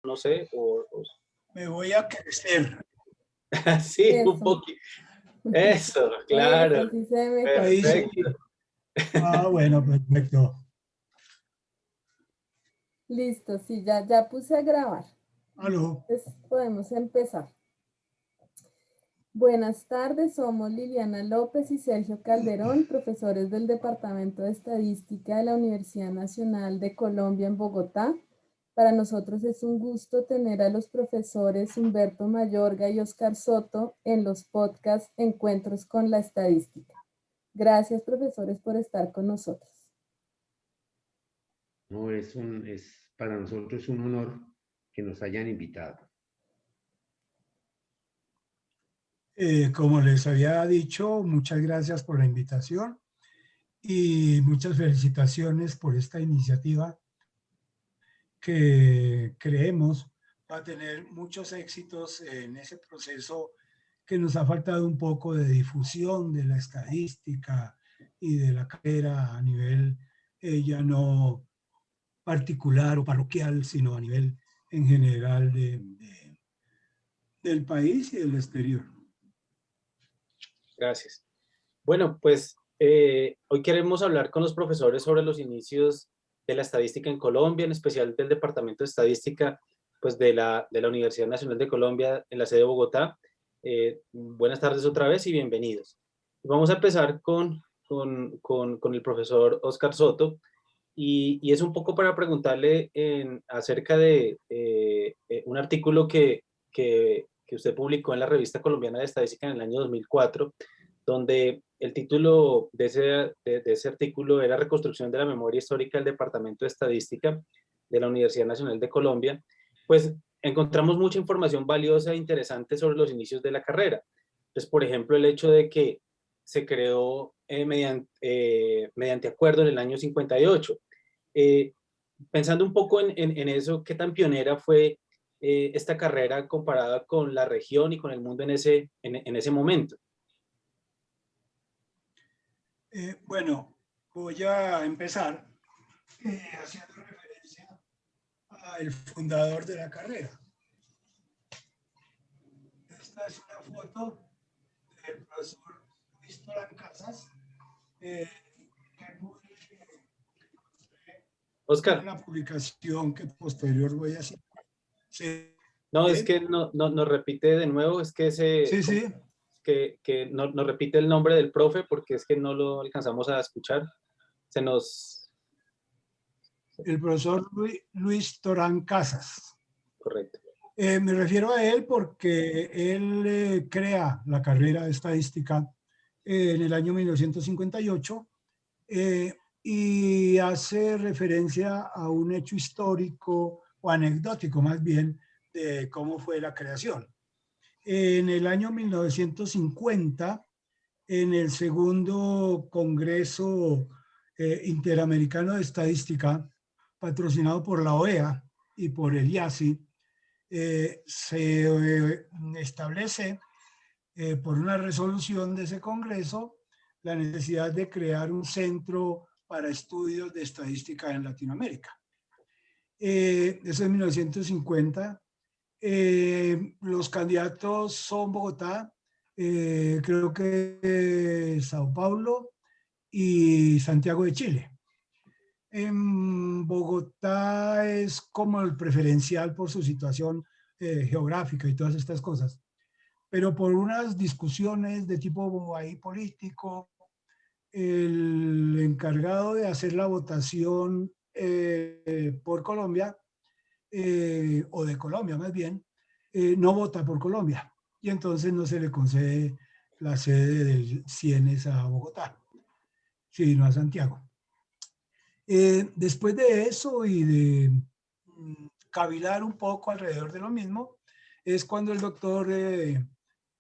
no sé, Me voy a crecer. sí, un Eso. poquito. Eso, claro. Eso sí se ve mejor. Ahí sí. Perfecto. Bueno, perfecto. Listo, sí, ya puse a grabar. Aló. Entonces podemos empezar. Buenas tardes, somos Liliana López y Sergio Calderón, profesores del Departamento de Estadística de la Universidad Nacional de Colombia en Bogotá. Para nosotros es un gusto tener a los profesores Humberto Mayorga y Oscar Soto en los podcasts Encuentros con la Estadística. Gracias, profesores, por estar con nosotros. No, para nosotros un honor que nos hayan invitado. Como les había dicho, muchas gracias por la invitación y muchas felicitaciones por esta iniciativa que creemos va a tener muchos éxitos en ese proceso que nos ha faltado un poco de difusión de la estadística y de la carrera a nivel ya no particular o parroquial, sino a nivel en general del país y del exterior. Gracias. Bueno, pues hoy queremos hablar con los profesores sobre los inicios de la estadística en Colombia, en especial del Departamento de Estadística pues de la Universidad Nacional de Colombia en la sede de Bogotá. Buenas tardes otra vez y bienvenidos. Vamos a empezar con el profesor Oscar Soto y es un poco para preguntarle acerca de un artículo que usted publicó en la Revista Colombiana de Estadística en el año 2004, donde el título de ese artículo era Reconstrucción de la memoria histórica del Departamento de Estadística de la Universidad Nacional de Colombia. Pues encontramos mucha información valiosa e interesante sobre los inicios de la carrera. Pues, por ejemplo, el hecho de que se creó mediante acuerdo en el año 58. Eh, Pensando un poco en eso, ¿qué tan pionera fue esta carrera comparada con la región y con el mundo en ese momento? Bueno, voy a empezar haciendo referencia al fundador de la carrera. Esta es una foto del profesor Luis Torán Casas, que Oscar, una publicación que posterior voy a hacer. Sí, no, es que nos repite de nuevo, es que sí. que nos repite el nombre del profe porque es que no lo alcanzamos a escuchar. Se nos... El profesor Luis Torán Casas. Correcto. Me refiero a él porque él crea la carrera de estadística en el año 1958 y hace referencia a un hecho histórico o anecdótico más bien de cómo fue la creación. En el año 1950, en el segundo Congreso Interamericano de Estadística, patrocinado por la OEA y por el IASI, se establece por una resolución de ese Congreso la necesidad de crear un centro para estudios de estadística en Latinoamérica. Eso es 1950. Los candidatos son Bogotá, creo que Sao Paulo y Santiago de Chile. En Bogotá es como el preferencial por su situación geográfica y todas estas cosas. Pero por unas discusiones de tipo ahí político, el encargado de hacer la votación por Colombia, o de Colombia más bien, no vota por Colombia. Y entonces no se le concede la sede del CIENES a Bogotá, sino a Santiago. Después de eso y de cavilar un poco alrededor de lo mismo, es cuando el doctor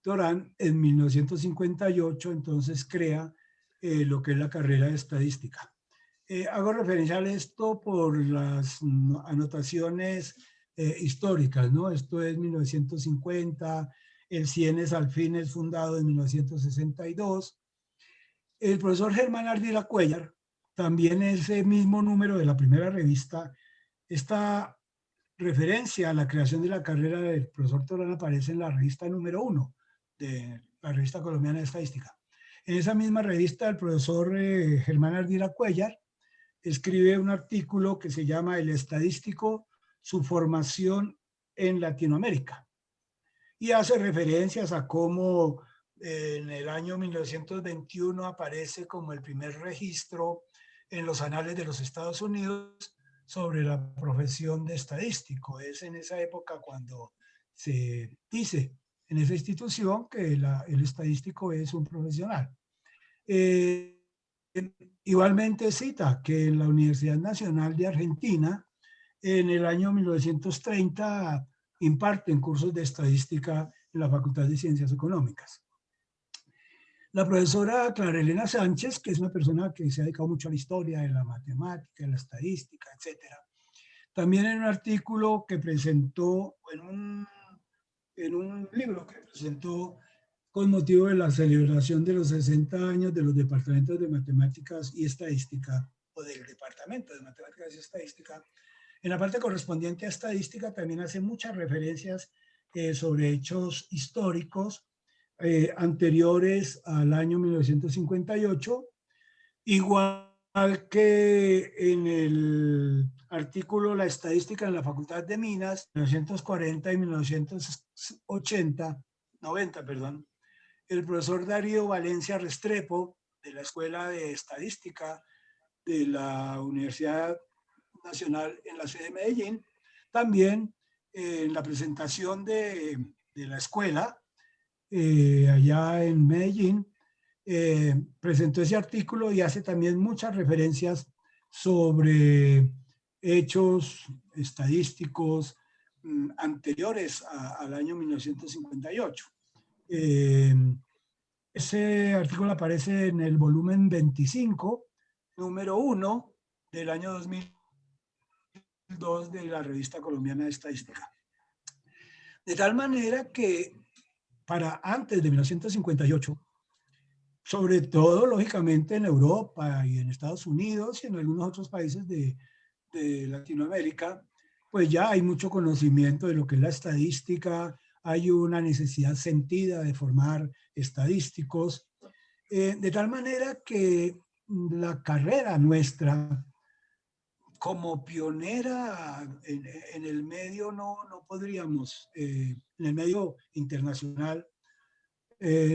Torán en 1958 entonces crea lo que es la carrera de estadística. Hago referencia a esto por las anotaciones históricas, ¿no? Esto es 1950, el CIENES al fin es fundado en 1962. El profesor Germán Ardila Cuellar, también ese mismo número de la primera revista, está referencia a la creación de la carrera del profesor Torán aparece en la revista número 1 de la Revista Colombiana de Estadística. En esa misma revista, el profesor Germán Ardila Cuellar escribe un artículo que se llama El estadístico, su formación en Latinoamérica. Y hace referencias a cómo en el año 1921 aparece como el primer registro en los anales de los Estados Unidos sobre la profesión de estadístico. Es en esa época cuando se dice en esa institución que el estadístico es un profesional. Igualmente cita que en la Universidad Nacional de Argentina, en el año 1930, imparten cursos de estadística en la Facultad de Ciencias Económicas. La profesora Clara Elena Sánchez, que es una persona que se ha dedicado mucho a la historia de la matemática, de la estadística, etc. También en un artículo que presentó, en un libro que presentó con motivo de la celebración de los 60 años de los departamentos de matemáticas y estadística, o del departamento de matemáticas y estadística, en la parte correspondiente a estadística también hace muchas referencias sobre hechos históricos anteriores al año 1958, igual que en el artículo La estadística en la Facultad de Minas, 1940 y 90, perdón, el profesor Darío Valencia Restrepo, de la Escuela de Estadística de la Universidad Nacional en la sede de Medellín, también en la presentación de la escuela, allá en Medellín, presentó ese artículo y hace también muchas referencias sobre hechos estadísticos anteriores al año 1958. Ese artículo aparece en el volumen 25, número 1 del año 2002 de la Revista Colombiana de Estadística. De tal manera que para antes de 1958, sobre todo, lógicamente, en Europa y en Estados Unidos y en algunos otros países de Latinoamérica, pues ya hay mucho conocimiento de lo que es la estadística, hay una necesidad sentida de formar estadísticos, de tal manera que la carrera nuestra, como pionera en el medio, no podríamos, en el medio internacional,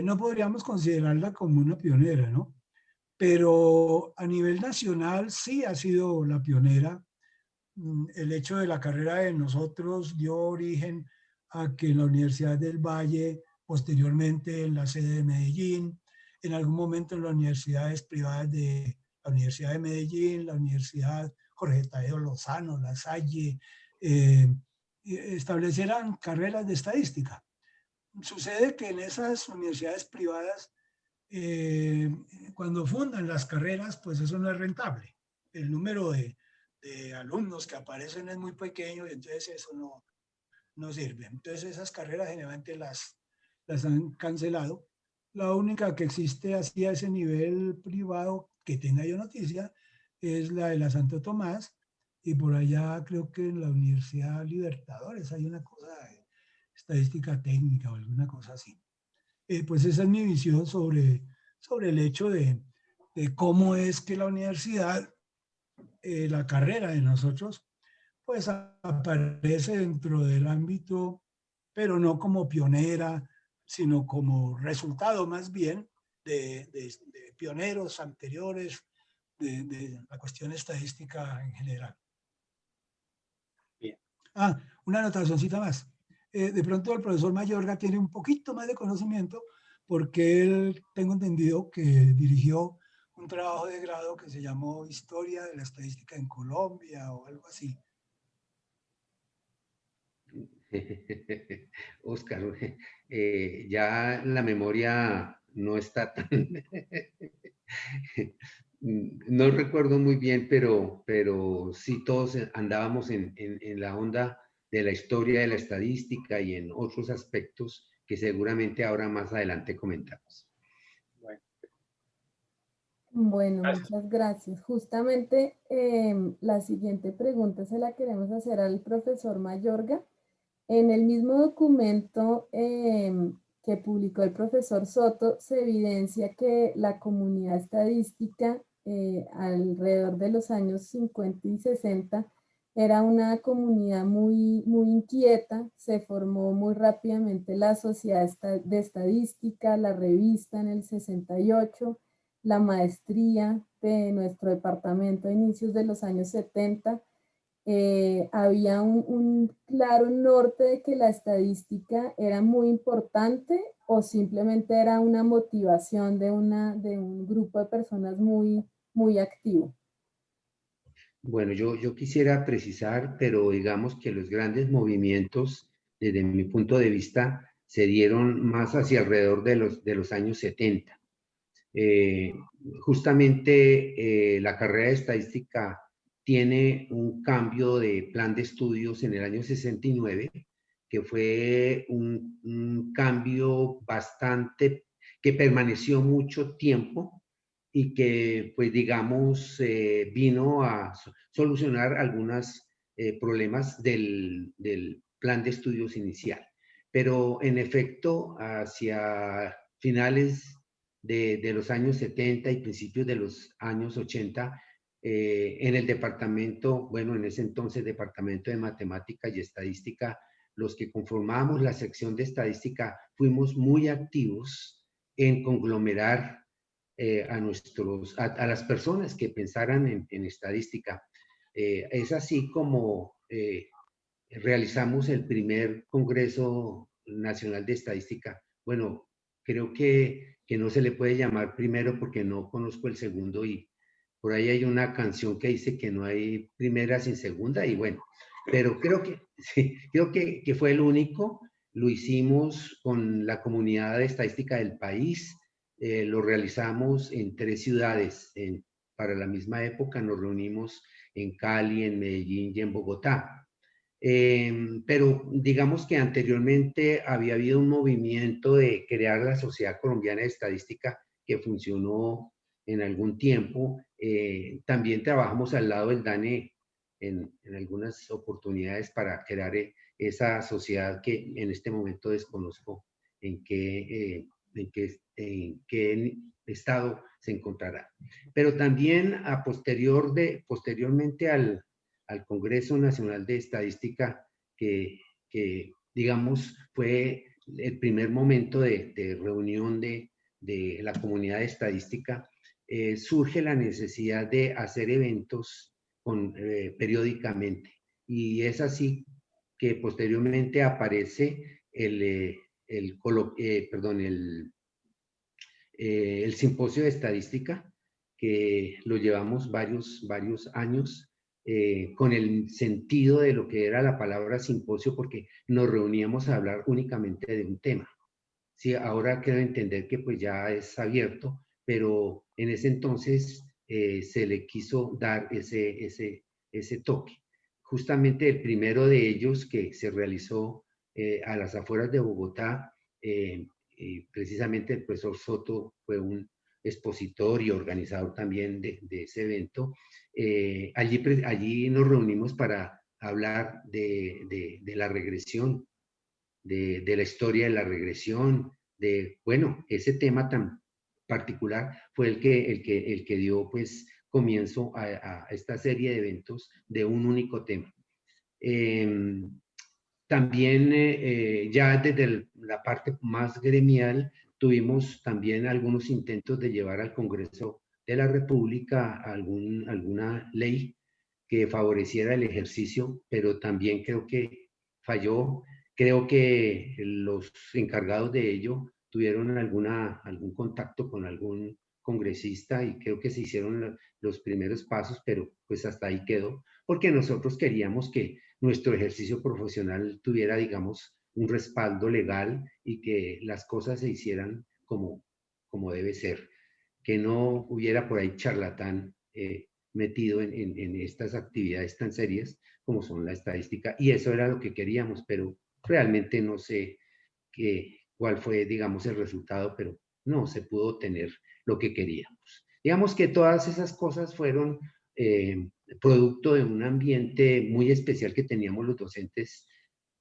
no podríamos considerarla como una pionera, ¿no? Pero a nivel nacional sí ha sido la pionera. El hecho de la carrera de nosotros dio origen a que en la Universidad del Valle, posteriormente en la sede de Medellín, en algún momento en las universidades privadas de la Universidad de Medellín, la Universidad Jorge Tadeo Lozano, La Salle, establecieran carreras de estadística. Sucede que en esas universidades privadas, cuando fundan las carreras, pues eso no es rentable. El número de alumnos que aparecen es muy pequeño y entonces eso no sirve. Entonces esas carreras generalmente las han cancelado. La única que existe así a ese nivel privado que tenga yo noticia es la de la Santo Tomás, y por allá creo que en la Universidad Libertadores hay una cosa de estadística técnica o alguna cosa así. Pues esa es mi visión sobre el hecho de cómo es que la universidad, la carrera de nosotros, pues aparece dentro del ámbito, pero no como pionera, sino como resultado más bien de pioneros anteriores de la cuestión estadística en general. Bien. Una anotacióncita más. De pronto el profesor Mayorga tiene un poquito más de conocimiento porque él, tengo entendido que dirigió un trabajo de grado que se llamó Historia de la Estadística en Colombia o algo así. Oscar, ya la memoria no está tan... No recuerdo muy bien, pero sí todos andábamos en la onda de la historia de la estadística y en otros aspectos que seguramente ahora más adelante comentamos. Bueno, Gracias. muchas gracias. Justamente la siguiente pregunta se la queremos hacer al profesor Mayorga. En el mismo documento que publicó el profesor Soto, se evidencia que la comunidad estadística alrededor de los años 50 y 60 era una comunidad muy inquieta. Se formó muy rápidamente la Sociedad de Estadística, la revista en el 68, la maestría de nuestro departamento a inicios de los años 70. Había un claro norte de que la estadística era muy importante o simplemente era una motivación de un grupo de personas muy activo. Bueno, yo quisiera precisar, pero digamos que los grandes movimientos, desde mi punto de vista, se dieron más hacia alrededor de los años 70. Eh, Justamente la carrera de estadística tiene un cambio de plan de estudios en el año 69, que fue un cambio bastante, que permaneció mucho tiempo y que, pues digamos, vino a solucionar algunos problemas del plan de estudios inicial. Pero en efecto, hacia finales de los años 70 y principios de los años 80, en el departamento, bueno, en ese entonces Departamento de Matemática y Estadística, los que conformábamos la sección de estadística fuimos muy activos en conglomerar a las personas que pensaran en estadística. Es así como realizamos el primer Congreso Nacional de Estadística. Bueno, creo que no se le puede llamar primero porque no conozco el segundo y por ahí hay una canción que dice que no hay primera sin segunda y bueno, pero creo que, sí, creo que fue el único. Lo hicimos con la comunidad de estadística del país, lo realizamos en 3 ciudades. Para la misma época nos reunimos en Cali, en Medellín y en Bogotá. Pero digamos que anteriormente había habido un movimiento de crear la Sociedad Colombiana de Estadística que funcionó en algún tiempo. También trabajamos al lado del DANE en algunas oportunidades para crear esa sociedad que en este momento desconozco en qué estado se encontrará. Pero también posteriormente al Congreso Nacional de Estadística, que digamos fue el primer momento de reunión de la comunidad de estadística, surge la necesidad de hacer eventos periódicamente. Y es así que posteriormente aparece el simposio de estadística, que lo llevamos varios años, con el sentido de lo que era la palabra simposio, porque nos reuníamos a hablar únicamente de un tema. Sí, ahora quiero entender que pues ya es abierto, pero en ese entonces se le quiso dar ese toque. Justamente el primero de ellos que se realizó a las afueras de Bogotá, precisamente el profesor Soto fue un expositor y organizador también de ese evento. Allí nos reunimos para hablar de la regresión, de la historia de la regresión, bueno, ese tema tan particular fue el que dio pues comienzo a esta serie de eventos de un único tema. También ya desde la parte más gremial tuvimos también algunos intentos de llevar al Congreso de la República alguna ley que favoreciera el ejercicio, pero también creo que falló. Creo que los encargados de ello tuvieron algún contacto con algún congresista y creo que se hicieron los primeros pasos, pero pues hasta ahí quedó, porque nosotros queríamos que nuestro ejercicio profesional tuviera, digamos, un respaldo legal y que las cosas se hicieran como debe ser, que no hubiera por ahí charlatán metido en estas actividades tan serias como son la estadística, y eso era lo que queríamos, pero realmente no sé cuál fue, digamos, el resultado, pero no se pudo obtener lo que queríamos. Digamos que todas esas cosas fueron producto de un ambiente muy especial que teníamos los docentes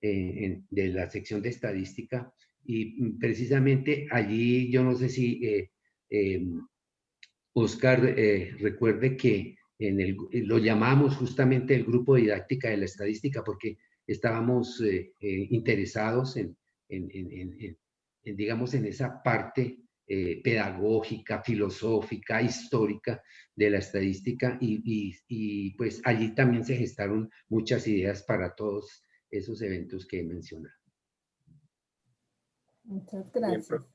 de la sección de estadística, y precisamente allí, yo no sé si Oscar recuerde que lo llamamos justamente el grupo de didáctica de la estadística porque estábamos interesados digamos, en esa parte pedagógica, filosófica, histórica de la estadística, y pues allí también se gestaron muchas ideas para todos esos eventos que he mencionado. Muchas Bien, gracias.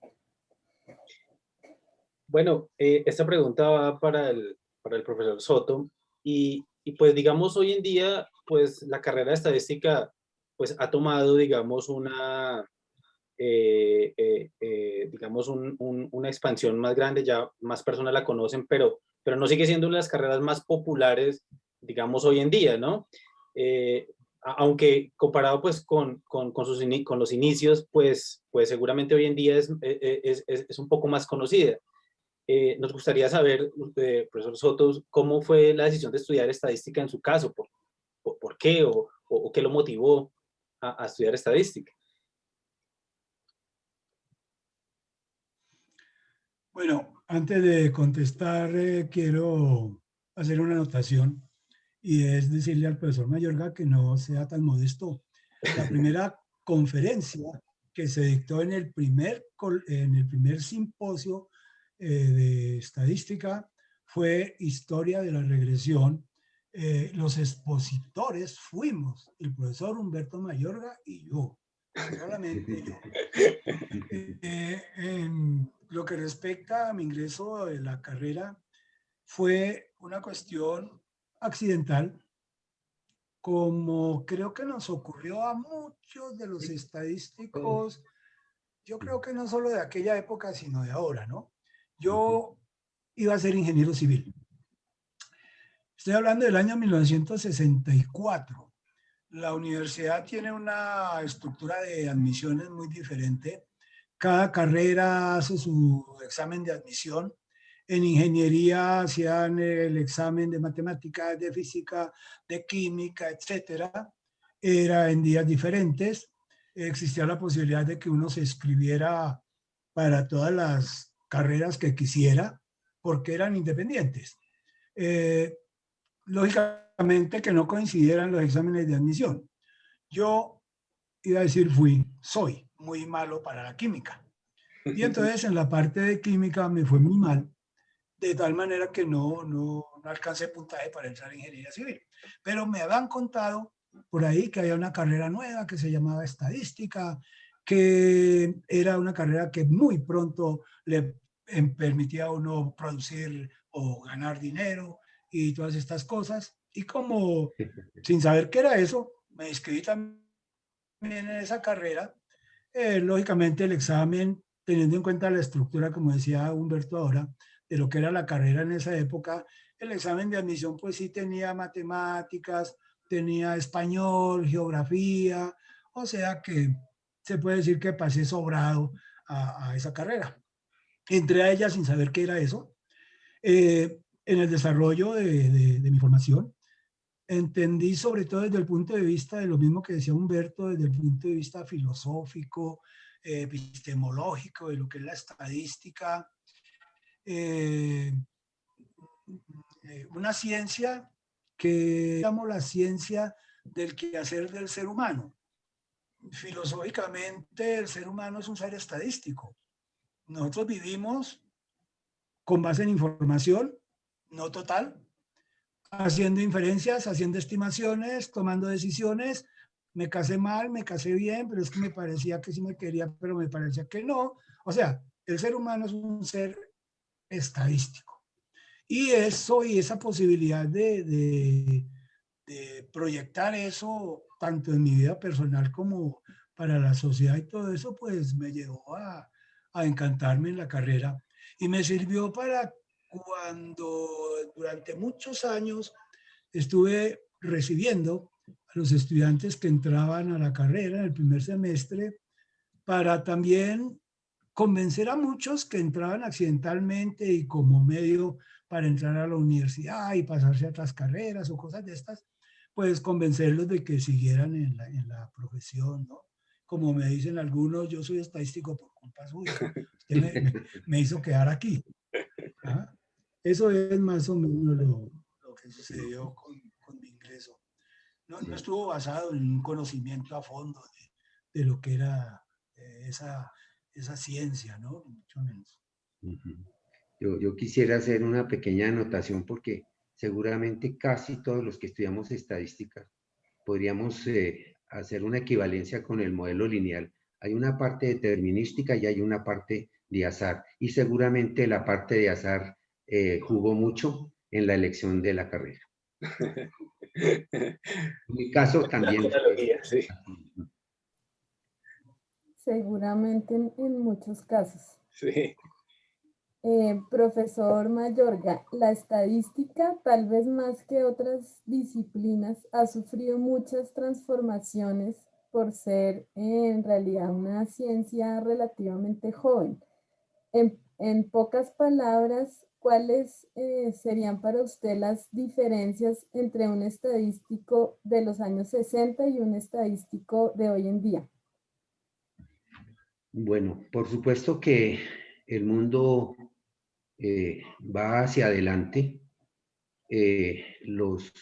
bueno, esta pregunta va para el profesor Soto, y pues digamos hoy en día, pues la carrera de estadística pues ha tomado, digamos, digamos una expansión más grande, ya más personas la conocen, pero no sigue siendo una de las carreras más populares, digamos, hoy en día, ¿no? Aunque comparado pues con los inicios, pues seguramente hoy en día es un poco más conocida. Nos gustaría saber, profesor Soto, cómo fue la decisión de estudiar estadística en su caso, por qué o qué lo motivó a estudiar estadística. Bueno, antes de contestar, quiero hacer una anotación y es decirle al profesor Mayorga que no sea tan modesto. La primera conferencia que se dictó en el primer simposio de estadística fue Historia de la Regresión. Los expositores fuimos el profesor Humberto Mayorga y yo, solamente yo. En lo que respecta a mi ingreso de la carrera, fue una cuestión accidental, como creo que nos ocurrió a muchos de los estadísticos, yo creo que no solo de aquella época, sino de ahora, ¿no? Yo iba a ser ingeniero civil. Estoy hablando del año 1964. La universidad tiene una estructura de admisiones muy diferente. Cada carrera hace su examen de admisión. En ingeniería hacían el examen de matemáticas, de física, de química, etcétera. Era en días diferentes. Existía la posibilidad de que uno se inscribiera para todas las carreras que quisiera, porque eran independientes. Lógicamente que no coincidieran los exámenes de admisión. Yo iba a decir soy muy malo para la química. Y entonces en la parte de química me fue muy mal, de tal manera que no alcancé puntaje para entrar en ingeniería civil. Pero me habían contado por ahí que había una carrera nueva que se llamaba estadística, que era una carrera que muy pronto le permitía a uno producir o ganar dinero y todas estas cosas. Y como sin saber qué era eso, me inscribí también en esa carrera. Lógicamente el examen, teniendo en cuenta la estructura, como decía Humberto ahora, de lo que era la carrera en esa época, el examen de admisión pues sí tenía matemáticas, tenía español, geografía, o sea que se puede decir que pasé sobrado a esa carrera. Entré a ella sin saber qué era eso. En el desarrollo de mi formación, entendí sobre todo desde el punto de vista de lo mismo que decía Humberto, desde el punto de vista filosófico, epistemológico, de lo que es la estadística, una ciencia que llamamos la ciencia del quehacer del ser humano. Filosóficamente, el ser humano es un ser estadístico. Nosotros vivimos con base en información, no total, haciendo inferencias, haciendo estimaciones, tomando decisiones. Me casé mal, me casé bien, pero es que me parecía que sí me quería, pero me parecía que no. O sea, el ser humano es un ser estadístico. Y eso y esa posibilidad de proyectar eso, tanto en mi vida personal como para la sociedad y todo eso, pues me llevó a encantarme en la carrera. Y me sirvió para cuando durante muchos años estuve recibiendo a los estudiantes que entraban a la carrera en el primer semestre, para también convencer a muchos que entraban accidentalmente y como medio para entrar a la universidad y pasarse a otras carreras o cosas de estas, pues convencerlos de que siguieran en la profesión, ¿no? Como me dicen algunos, yo soy estadístico por culpa suya, usted me hizo quedar aquí. ¿Ah? Eso es más o menos lo que sucedió con mi ingreso. No, no estuvo basado en un conocimiento a fondo de lo que era esa ciencia, ¿no? Mucho menos. Yo quisiera hacer una pequeña anotación porque seguramente casi todos los que estudiamos estadística podríamos hacer una equivalencia con el modelo lineal. Hay una parte determinística y hay una parte de azar. Y seguramente la parte de azar jugó mucho en la elección de la carrera. En mi caso también. Sí. Seguramente en muchos casos. Sí. Profesor Mayorga, la estadística, tal vez más que otras disciplinas, ha sufrido muchas transformaciones por ser en realidad una ciencia relativamente joven. En pocas palabras, ¿cuáles serían para usted las diferencias entre un estadístico de los años 60 y un estadístico de hoy en día? Bueno, por supuesto que el mundo va hacia adelante. Los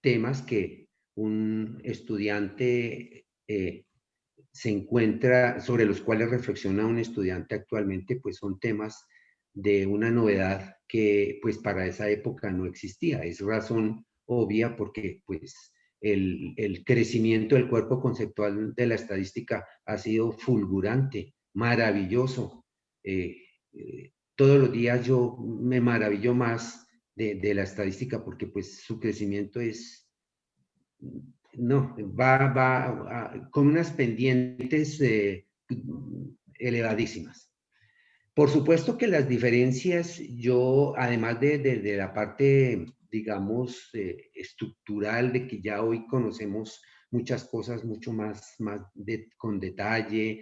temas que un estudiante se encuentra, sobre los cuales reflexiona un estudiante actualmente, pues son temas de una novedad que pues para esa época no existía. Es razón obvia porque pues el crecimiento del cuerpo conceptual de la estadística ha sido fulgurante, maravilloso. Todos los días yo me maravillo más de la estadística porque pues su crecimiento es, no, va con unas pendientes elevadísimas. Por supuesto que las diferencias, yo, además de la parte, digamos, estructural, de que ya hoy conocemos muchas cosas mucho más con detalle,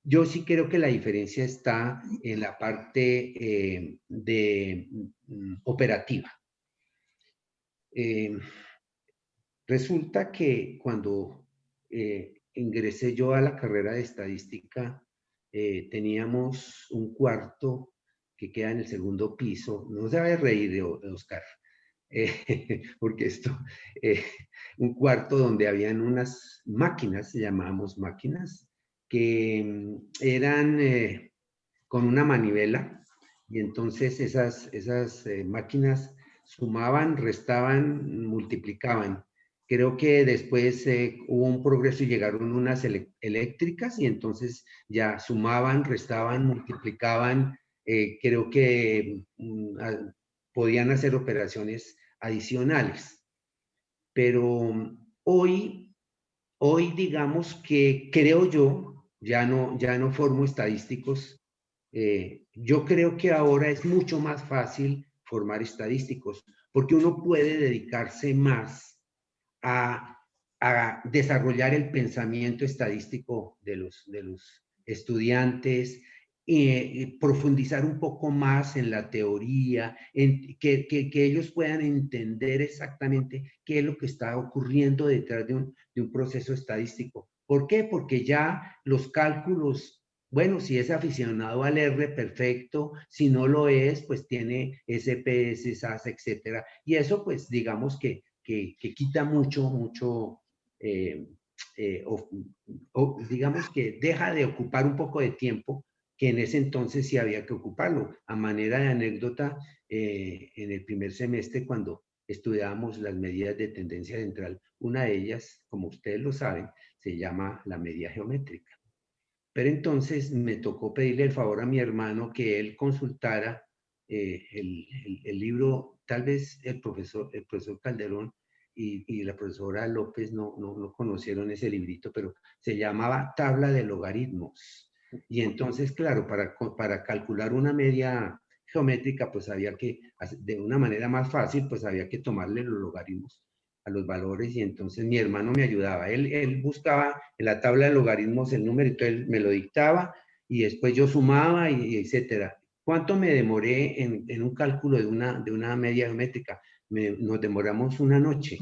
yo sí creo que la diferencia está en la parte operativa. Resulta que cuando ingresé yo a la carrera de estadística, teníamos un cuarto que queda en el segundo piso. No se va a reír, Oscar, porque esto, un cuarto donde habían unas máquinas, llamábamos máquinas, que eran con una manivela, y entonces esas máquinas sumaban, restaban, multiplicaban. Creo que después hubo un progreso y llegaron unas eléctricas y entonces ya sumaban, restaban, multiplicaban. Creo que podían hacer operaciones adicionales. Pero hoy digamos que creo yo, ya no formo estadísticos. Yo creo que ahora es mucho más fácil formar estadísticos porque uno puede dedicarse más a desarrollar el pensamiento estadístico de los estudiantes, profundizar un poco más en la teoría, que ellos puedan entender exactamente qué es lo que está ocurriendo detrás de un proceso estadístico. ¿Por qué? Porque ya los cálculos, bueno, si es aficionado al R, perfecto. Si no lo es, pues tiene SPS, SAS, etcétera. Y eso, pues, digamos que quita mucho, digamos que deja de ocupar un poco de tiempo que en ese entonces sí había que ocuparlo. A manera de anécdota, en el primer semestre, cuando estudiábamos las medidas de tendencia central, una de ellas, como ustedes lo saben, se llama la media geométrica. Pero entonces me tocó pedirle el favor a mi hermano que él consultara el libro. Tal vez el profesor Calderón y la profesora López no conocieron ese librito, pero se llamaba Tabla de Logaritmos. Y entonces, claro, para calcular una media geométrica, pues había que, de una manera más fácil, pues había que tomarle los logaritmos a los valores, y entonces mi hermano me ayudaba. Él buscaba en la tabla de logaritmos el número, entonces él me lo dictaba y después yo sumaba y etcétera. ¿Cuánto me demoré en un cálculo de una media geométrica? Nos demoramos una noche.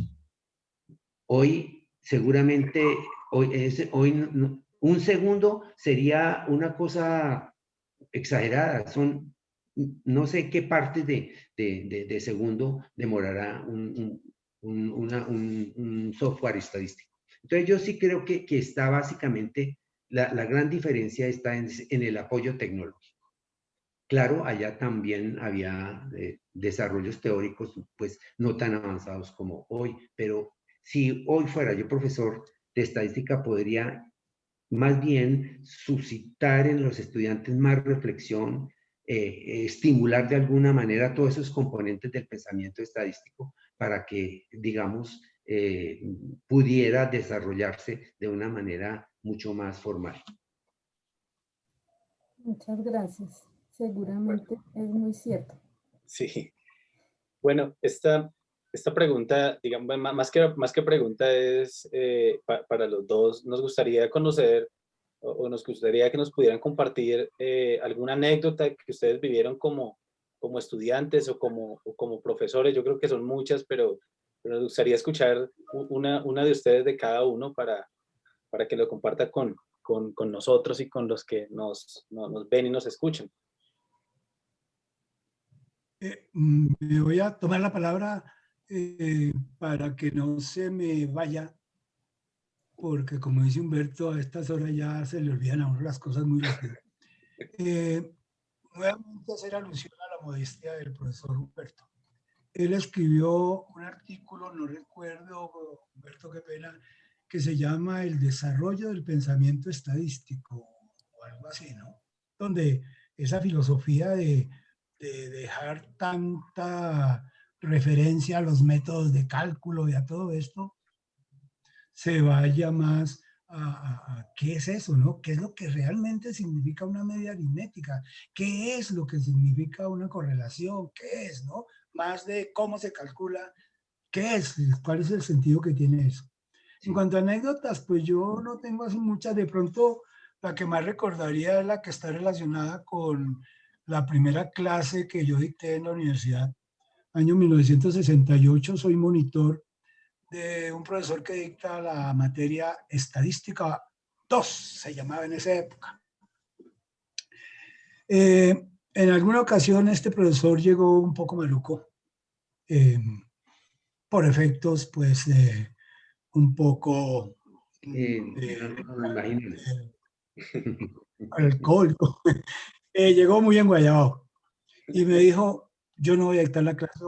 Hoy, seguramente, un segundo sería una cosa exagerada. No sé qué partes de segundo demorará un software estadístico. Entonces, yo sí creo que está básicamente, la gran diferencia está en el apoyo tecnológico. Claro, allá también había desarrollos teóricos, pues no tan avanzados como hoy, pero si hoy fuera yo profesor de estadística, podría más bien suscitar en los estudiantes más reflexión, estimular de alguna manera todos esos componentes del pensamiento estadístico para que, digamos, pudiera desarrollarse de una manera mucho más formal. Muchas gracias. Seguramente es muy cierto. Sí. Bueno, esta pregunta, digamos, más que pregunta es para los dos. Nos gustaría conocer o nos gustaría que nos pudieran compartir alguna anécdota que ustedes vivieron como estudiantes o como profesores. Yo creo que son muchas, pero nos gustaría escuchar una de ustedes de cada uno para que lo comparta con nosotros y con los que nos ven y nos escuchan. Me voy a tomar la palabra para que no se me vaya, porque como dice Humberto, a estas horas ya se le olvidan a uno las cosas muy rápido. Nuevamente hacer alusión a la modestia del profesor Humberto. Él escribió un artículo, no recuerdo, Humberto, qué pena, que se llama El desarrollo del pensamiento estadístico, o algo así, ¿no? Donde esa filosofía de dejar tanta referencia a los métodos de cálculo y a todo esto, se vaya más a qué es eso, ¿no? ¿Qué es lo que realmente significa una media aritmética? ¿Qué es lo que significa una correlación? ¿Qué es, no? Más de cómo se calcula, ¿qué es? ¿Cuál es el sentido que tiene eso? En cuanto a anécdotas, pues yo no tengo así muchas. De pronto, la que más recordaría es la que está relacionada con la primera clase que yo dicté en la universidad. Año 1968, soy monitor de un profesor que dicta la materia Estadística 2, se llamaba en esa época. En alguna ocasión este profesor llegó un poco maluco, por efectos pues un poco alcohólico. Llegó muy enguayado y me dijo, yo no voy a dictar la clase.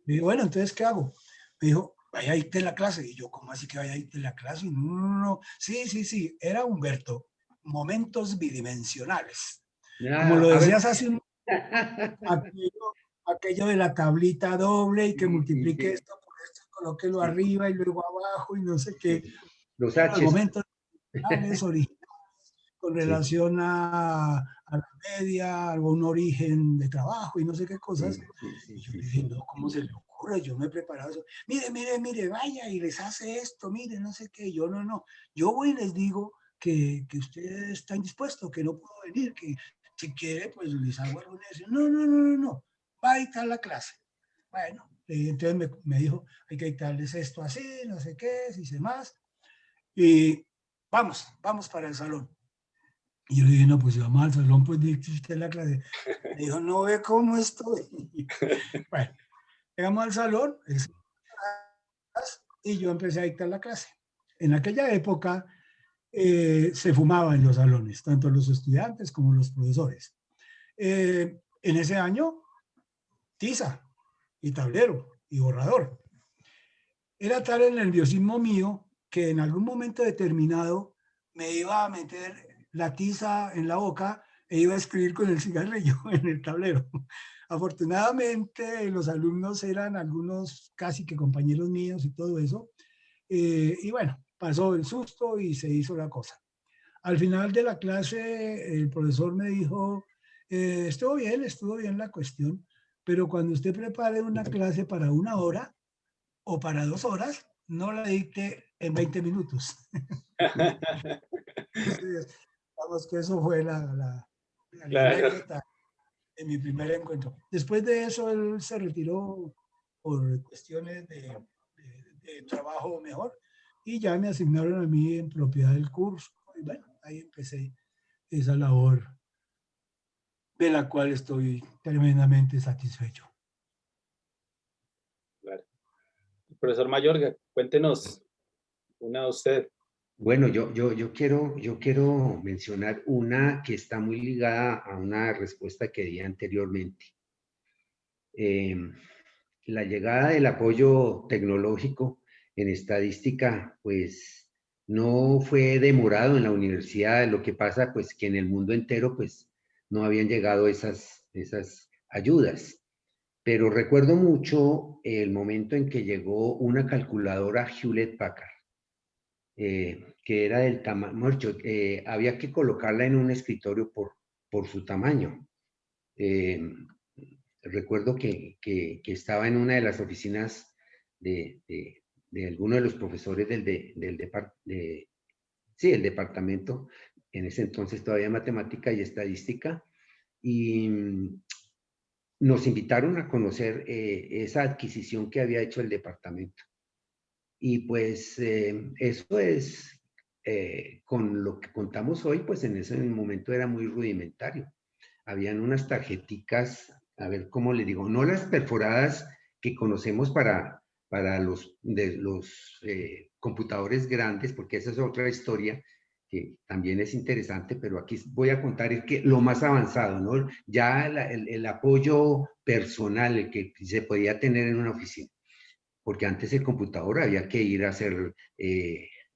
Me dijo, bueno, entonces, ¿qué hago? Me dijo, vaya a dictar la clase. Y yo, ¿cómo así que vaya a dictar la clase? No. Sí, era Humberto. Momentos bidimensionales. Como lo decías hace un aquello de la tablita doble y que multiplique esto por esto, colóquelo arriba y luego abajo y no sé qué. Los H. Momentos bidimensionales originales con relación a la media, algún origen de trabajo y no sé qué cosas. Y yo le dije, no, ¿cómo se le ocurre? Yo me he preparado eso. Mire, vaya y les hace esto, mire, no sé qué. Yo no. Yo voy y les digo que ustedes están dispuestos, que no puedo venir, que si quiere, pues les hago alguna decisión. No. Va a dictar la clase. Bueno, entonces me dijo, hay que dictarles esto así, no sé qué, si sé más. Y vamos para el salón. Y yo le dije, no, pues si vamos al salón, pues dicte usted la clase. Me dijo, no ve cómo estoy. Bueno, llegamos al salón, y yo empecé a dictar la clase. En aquella época se fumaba en los salones, tanto los estudiantes como los profesores. En ese año, tiza y tablero y borrador. Era tal el nerviosismo mío que en algún momento determinado me iba a meter la tiza en la boca e iba a escribir con el cigarrillo en el tablero. Afortunadamente los alumnos eran algunos casi que compañeros míos y todo eso. Y bueno, pasó el susto y se hizo la cosa. Al final de la clase el profesor me dijo, estuvo bien la cuestión, pero cuando usted prepare una clase para 1 hora o para 2 horas, no la dicte en 20 minutos. Entonces, vamos que eso fue la Claro. anécdota en mi primer encuentro. Después de eso, él se retiró por cuestiones de trabajo mejor y ya me asignaron a mí en propiedad del curso. Y bueno, ahí empecé esa labor de la cual estoy tremendamente satisfecho. Claro. Profesor Mayorga, cuéntenos una de usted. Bueno, yo quiero mencionar una que está muy ligada a una respuesta que di anteriormente. La llegada del apoyo tecnológico en estadística, pues no fue demorado en la universidad. Lo que pasa, pues que en el mundo entero, pues no habían llegado esas ayudas. Pero recuerdo mucho el momento en que llegó una calculadora Hewlett Packard, que era del tamaño, había que colocarla en un escritorio por su tamaño. Recuerdo que estaba en una de las oficinas de alguno de los profesores del departamento, en ese entonces todavía matemática y estadística, y nos invitaron a conocer esa adquisición que había hecho el departamento. Y pues eso es, con lo que contamos hoy, pues en ese momento era muy rudimentario. Habían unas tarjeticas, a ver cómo le digo, no las perforadas que conocemos para los computadores grandes, porque esa es otra historia que también es interesante, pero aquí voy a contar es que lo más avanzado, ¿no? Ya el apoyo personal, el que se podía tener en una oficina, porque antes el computador había que ir a hacer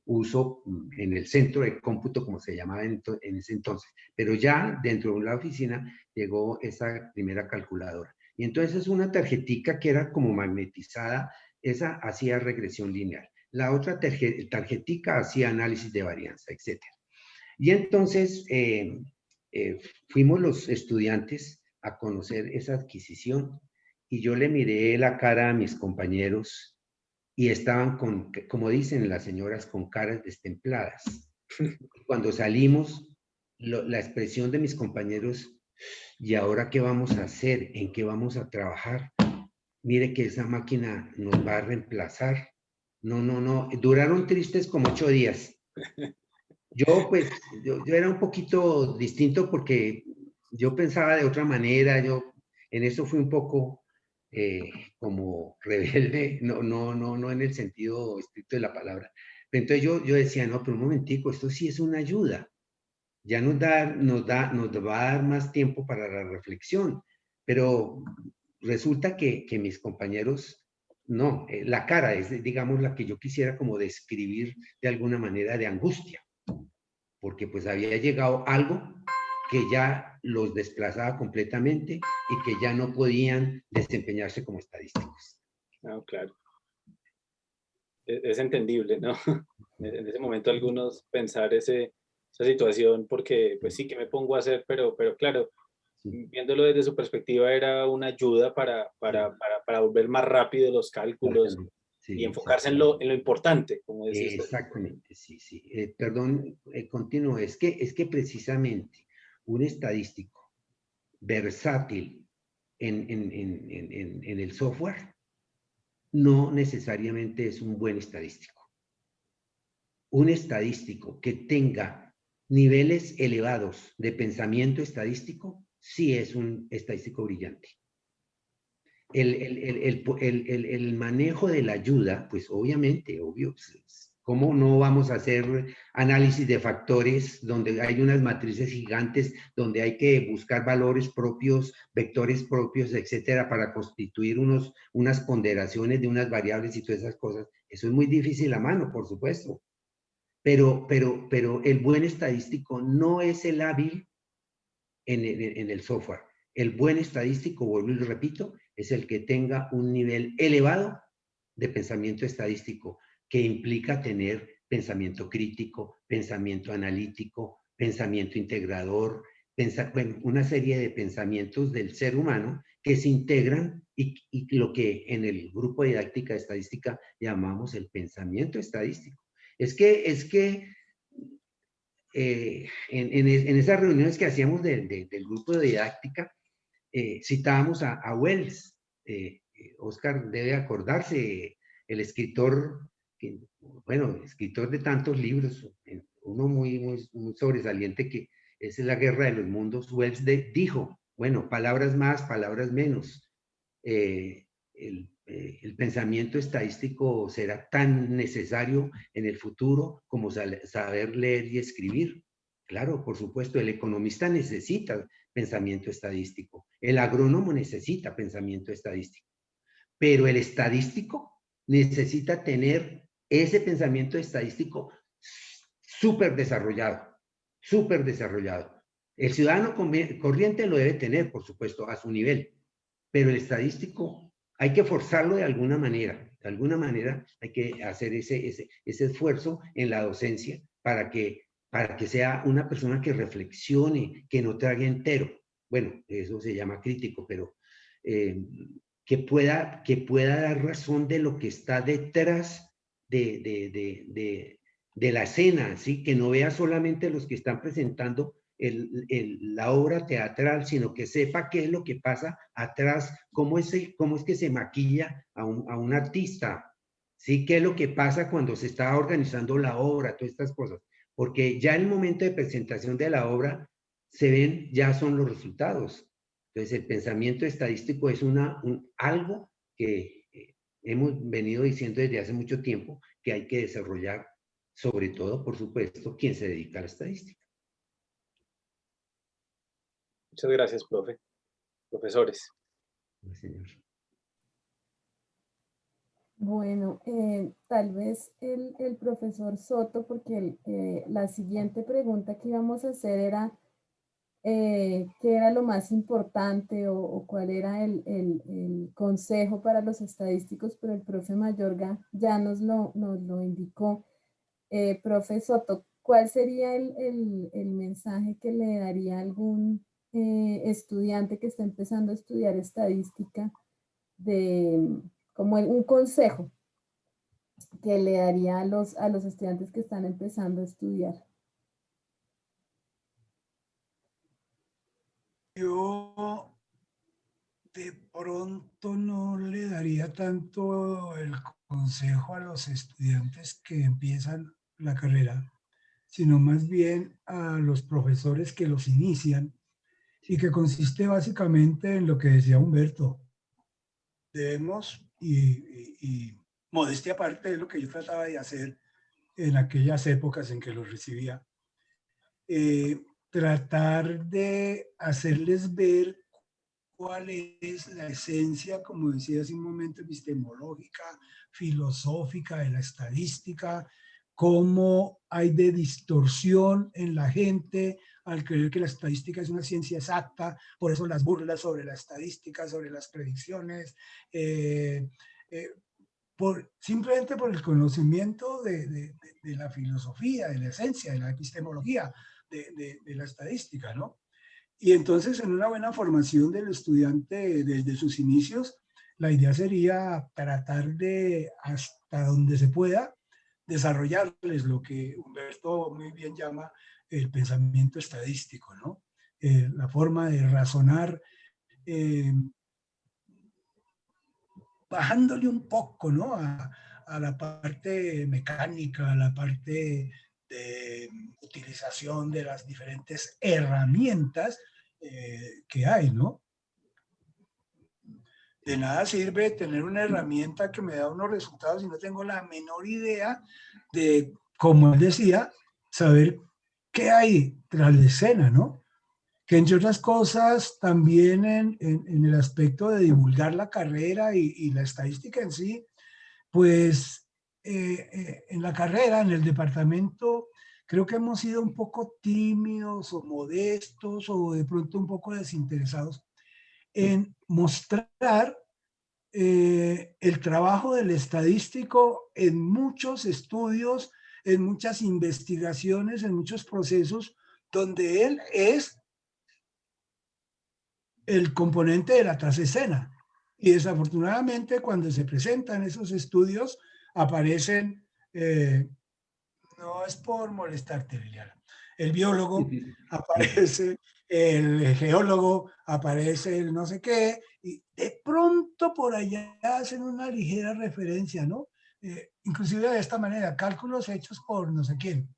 uso en el centro de cómputo, como se llamaba en ese entonces. Pero ya dentro de la oficina llegó esa primera calculadora. Y entonces es una tarjetica que era como magnetizada, esa hacía regresión lineal. La otra tarjetica hacía análisis de varianza, etc. Y entonces fuimos los estudiantes a conocer esa adquisición y yo le miré la cara a mis compañeros y estaban con, como dicen las señoras, con caras destempladas. Cuando salimos, la expresión de mis compañeros, ¿y ahora qué vamos a hacer? ¿En qué vamos a trabajar? Mire que esa máquina nos va a reemplazar. No. Duraron tristes como 8 días. Yo, pues, yo era un poquito distinto porque yo pensaba de otra manera. Yo en eso fui un poco como rebelde, no en el sentido estricto de la palabra. Entonces yo decía, no, pero un momentico, esto sí es una ayuda. Ya nos va a dar más tiempo para la reflexión. Pero resulta que mis compañeros, no, la cara es, digamos, la que yo quisiera como describir de alguna manera de angustia, porque pues había llegado algo que ya los desplazaba completamente y que ya no podían desempeñarse como estadísticos. No, claro. Es entendible, ¿no? En ese momento algunos pensar esa situación, porque pues sí que me pongo a hacer, pero claro, viéndolo desde su perspectiva era una ayuda para volver más rápido los cálculos Sí, y enfocarse en lo importante, como decía usted. Exactamente, sí. Perdón, continúo. Es que precisamente un estadístico versátil en el software no necesariamente es un buen estadístico. Un estadístico que tenga niveles elevados de pensamiento estadístico sí es un estadístico brillante. El manejo de la ayuda, pues obviamente, obvio, ¿cómo no vamos a hacer análisis de factores donde hay unas matrices gigantes, donde hay que buscar valores propios, vectores propios, etcétera, para constituir unas ponderaciones de unas variables y todas esas cosas? Eso es muy difícil a mano, por supuesto. Pero el buen estadístico no es el hábil en el software. El buen estadístico, vuelvo y lo repito, es el que tenga un nivel elevado de pensamiento estadístico, que implica tener pensamiento crítico, pensamiento analítico, pensamiento integrador, bueno, una serie de pensamientos del ser humano que se integran y lo que en el grupo de didáctica estadística llamamos el pensamiento estadístico. Es que en esas reuniones que hacíamos del grupo de didáctica, citábamos a Wells. Oscar debe acordarse, el escritor, bueno, escritor de tantos libros, uno muy sobresaliente que es La Guerra de los Mundos. Wells dijo, bueno, palabras más, palabras menos. El pensamiento estadístico será tan necesario en el futuro como saber leer y escribir. Claro, por supuesto, el economista necesita pensamiento estadístico, el agrónomo necesita pensamiento estadístico, pero el estadístico necesita tener ese pensamiento estadístico súper desarrollado, súper desarrollado. El ciudadano corriente lo debe tener, por supuesto, a su nivel, pero el estadístico hay que forzarlo de alguna manera hay que hacer ese esfuerzo en la docencia para que sea una persona que reflexione, que no trague entero. Bueno, eso se llama crítico, pero que pueda dar razón de lo que está detrás de la escena, ¿sí? Que no vea solamente los que están presentando la obra teatral, sino que sepa qué es lo que pasa atrás, cómo es que se maquilla a un artista, ¿sí? Qué es lo que pasa cuando se está organizando la obra, todas estas cosas. Porque ya el momento de presentación de la obra se ven, ya son los resultados. Entonces, el pensamiento estadístico es algo que hemos venido diciendo desde hace mucho tiempo que hay que desarrollar, sobre todo, por supuesto, quien se dedica a la estadística. Muchas gracias, profe. Profesores. Sí, señor. Bueno, tal vez el profesor Soto, porque la siguiente pregunta que íbamos a hacer era qué era lo más importante o cuál era el consejo para los estadísticos, pero el profe Mayorga ya nos lo indicó. Profe Soto, ¿cuál sería el mensaje que le daría a algún estudiante que está empezando a estudiar estadística, como un consejo que le daría a los estudiantes que están empezando a estudiar? Yo de pronto no le daría tanto el consejo a los estudiantes que empiezan la carrera, sino más bien a los profesores que los inician, y que consiste básicamente en lo que decía Humberto. Debemos, y modestia aparte de lo que yo trataba de hacer en aquellas épocas en que los recibía, tratar de hacerles ver cuál es la esencia, como decía hace un momento, epistemológica, filosófica de la estadística, cómo hay de distorsión en la gente al creer que la estadística es una ciencia exacta, por eso las burlas sobre la estadística, sobre las predicciones, simplemente por el conocimiento de la filosofía, de la esencia, de la epistemología de la estadística, ¿no? Y entonces, en una buena formación del estudiante desde sus inicios, la idea sería tratar de, hasta donde se pueda, desarrollarles lo que Humberto muy bien llama el pensamiento estadístico, ¿no? La forma de razonar, bajándole un poco, ¿no? A la parte mecánica, a la parte de utilización de las diferentes herramientas que hay, ¿no? De nada sirve tener una herramienta que me da unos resultados si no tengo la menor idea de, como él decía, saber qué hay tras la escena, ¿no? Que entre otras cosas, también en el aspecto de divulgar la carrera y la estadística en sí, pues en la carrera, en el departamento, creo que hemos sido un poco tímidos o modestos o de pronto un poco desinteresados en mostrar el trabajo del estadístico en muchos estudios, en muchas investigaciones, en muchos procesos, donde él es el componente de la trasescena. Y desafortunadamente cuando se presentan esos estudios aparecen, no es por molestarte, Liliana, el biólogo aparece el geólogo, aparece el no sé qué, y de pronto por allá hacen una ligera referencia, ¿no? Inclusive de esta manera, cálculos hechos por no sé quién,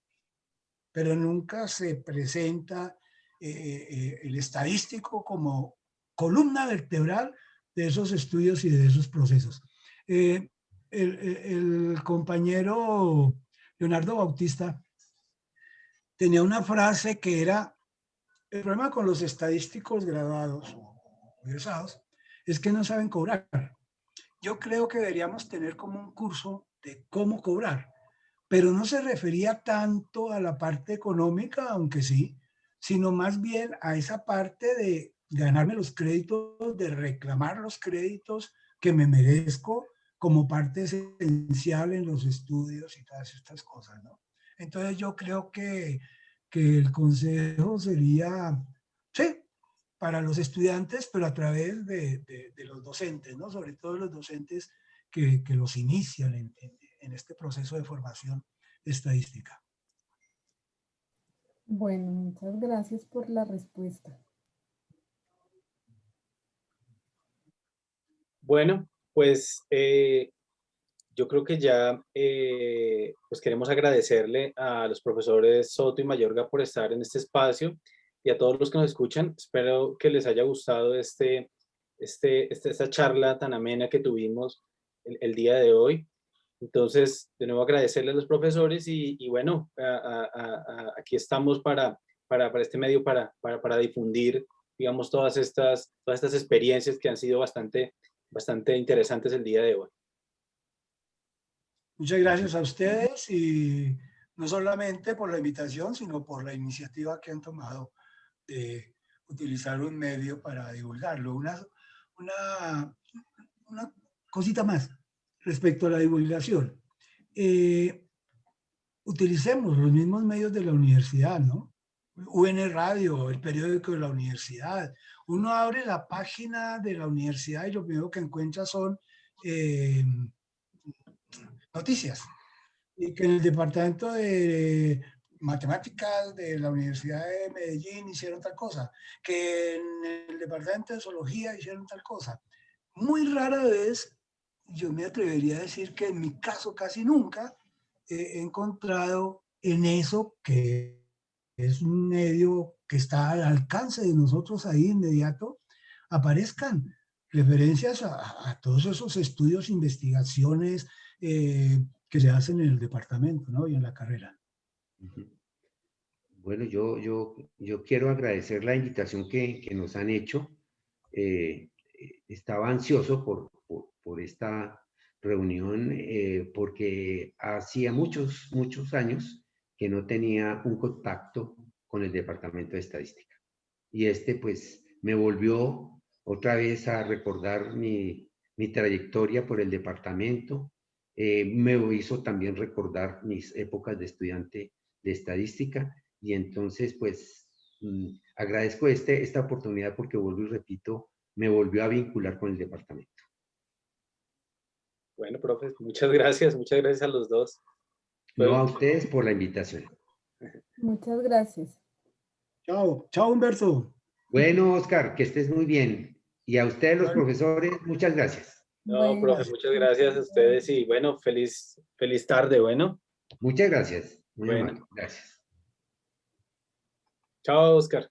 pero nunca se presenta el estadístico como columna vertebral de esos estudios y de esos procesos. El compañero Leonardo Bautista tenía una frase que era: el problema con los estadísticos graduados o egresados es que no saben cobrar. Yo creo que deberíamos tener como un curso de cómo cobrar, pero no se refería tanto a la parte económica, aunque sí, sino más bien a esa parte de ganarme los créditos, de reclamar los créditos que me merezco como parte esencial en los estudios y todas estas cosas, ¿no? Entonces yo creo que el consejo sería, sí, para los estudiantes, pero a través de los docentes, ¿no? Sobre todo los docentes que los inician en este proceso de formación estadística. Bueno, muchas gracias por la respuesta. Bueno, pues yo creo que ya pues queremos agradecerle a los profesores Soto y Mayorga por estar en este espacio y a todos los que nos escuchan. Espero que les haya gustado esta charla tan amena que tuvimos el día de hoy. Entonces, de nuevo agradecerle a los profesores y bueno, aquí estamos para este medio, para difundir, digamos, todas estas experiencias que han sido bastante interesantes el día de hoy. Muchas gracias a ustedes y no solamente por la invitación, sino por la iniciativa que han tomado de utilizar un medio para divulgarlo. Una cosita más respecto a la divulgación. Utilicemos los mismos medios de la universidad, ¿no? UN Radio, el periódico de la universidad. Uno abre la página de la universidad y lo primero que encuentra son noticias. Y que en el departamento de matemáticas de la Universidad de Medellín hicieron tal cosa, que en el departamento de zoología hicieron tal cosa. Muy rara vez, yo me atrevería a decir que en mi caso casi nunca, he encontrado en eso, que es un medio que está al alcance de nosotros ahí inmediato, aparezcan referencias a todos esos estudios, investigaciones que se hacen en el departamento, ¿no? Y en la carrera. Bueno, yo quiero agradecer la invitación que nos han hecho. Estaba ansioso por esta reunión porque hacía muchos años que no tenía un contacto con el Departamento de Estadística. Y pues me volvió otra vez a recordar mi trayectoria por el departamento. Me hizo también recordar mis épocas de estudiante de estadística y entonces pues agradezco esta oportunidad porque vuelvo y repito, me volvió a vincular con el departamento. Bueno, profe, muchas gracias a los dos. No, a ustedes por la invitación. Muchas gracias. Chao, chao Humberto. Bueno, Oscar, que estés muy bien. Y a ustedes los profesores, muchas gracias. No, Bueno, profe, muchas gracias a ustedes y bueno, feliz tarde, bueno. Muchas gracias. Muy Bueno. amable. Gracias. Chao, Oscar.